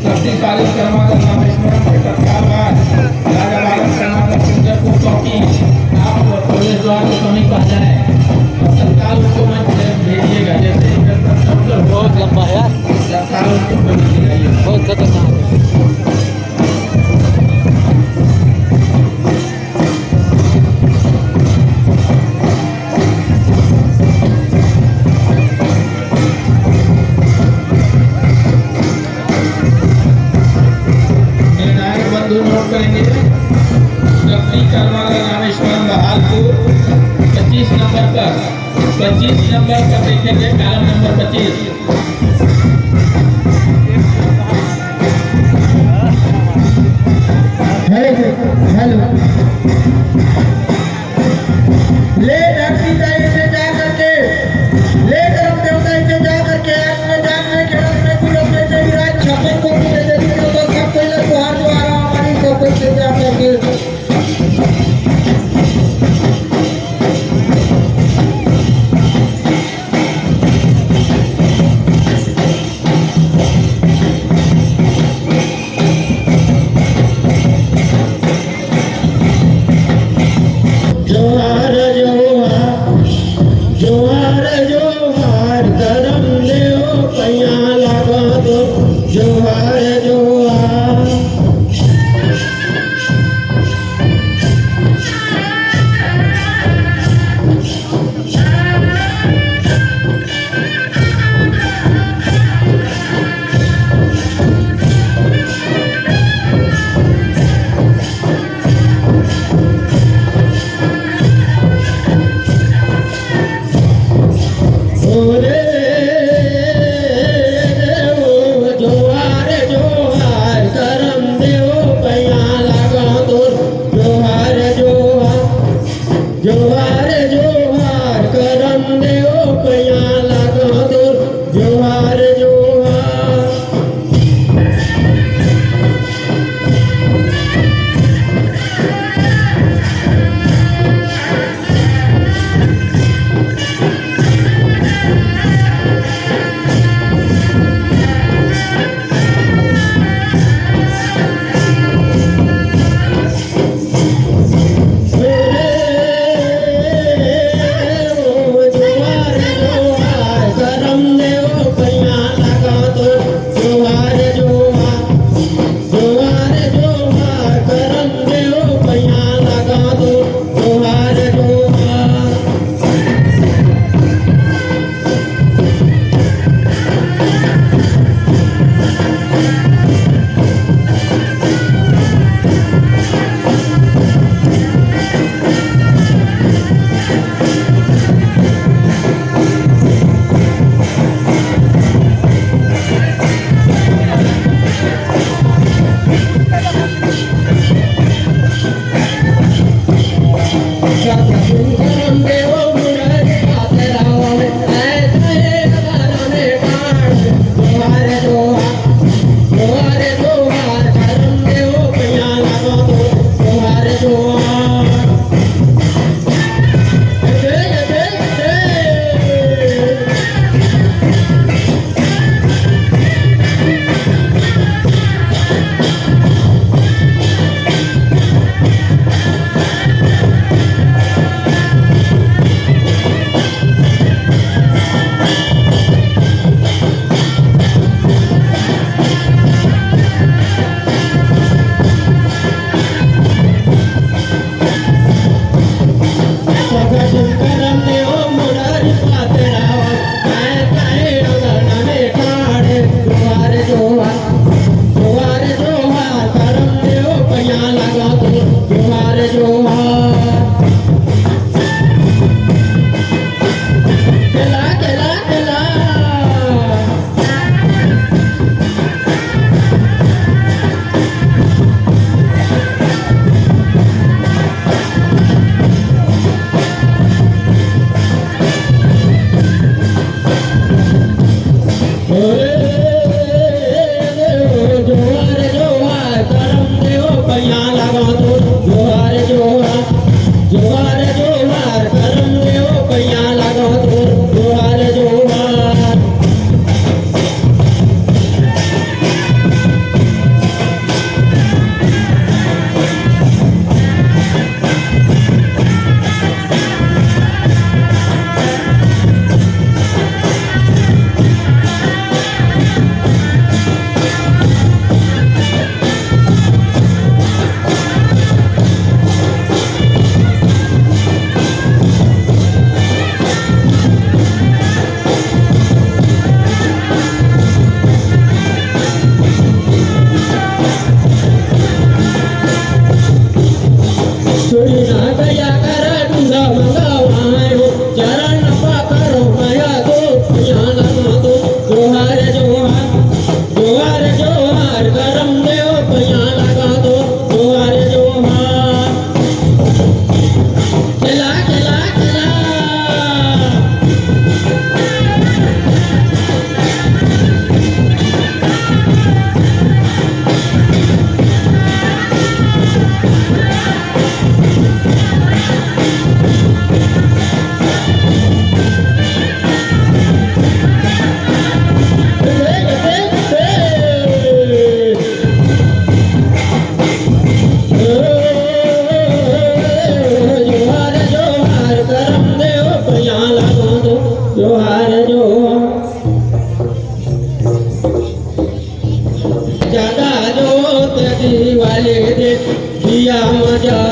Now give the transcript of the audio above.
शक्तिशाली कर्माकर रामेश्वरम के तत्काल बाद राजा बालक कर्माकर सुंदर को चौकी आप पुलिस द्वार के समीप आ जाए और तत्काल उसको मंच भेजिएगा। जैसे बहुत लंबा है यार, तत्काल उसको भेजिएगा। बहुत खतरनाक है। निर्णायक बंधु नोट करेंगे। शक्ति कर्माकर रामेश्वरम बहालपुर 25 नंबर पर देखेंगे, कॉलम नंबर 25। हेलो ले धरती दाई से जा करके ले धर्म देवता से जा करके आत्म जानने के रखने कुल में से विराज छपन को दे दे तो सब पहले द्वार द्वारा हमारी सब से जा करके जोहार जोहार जोहार करम देव पैया लगा दो जोहार जोहार। जोहार जोहार करम देव पैया लगा दो जोहार जोहार। जोहार जोहार करम देव पैया लगा या माझ्या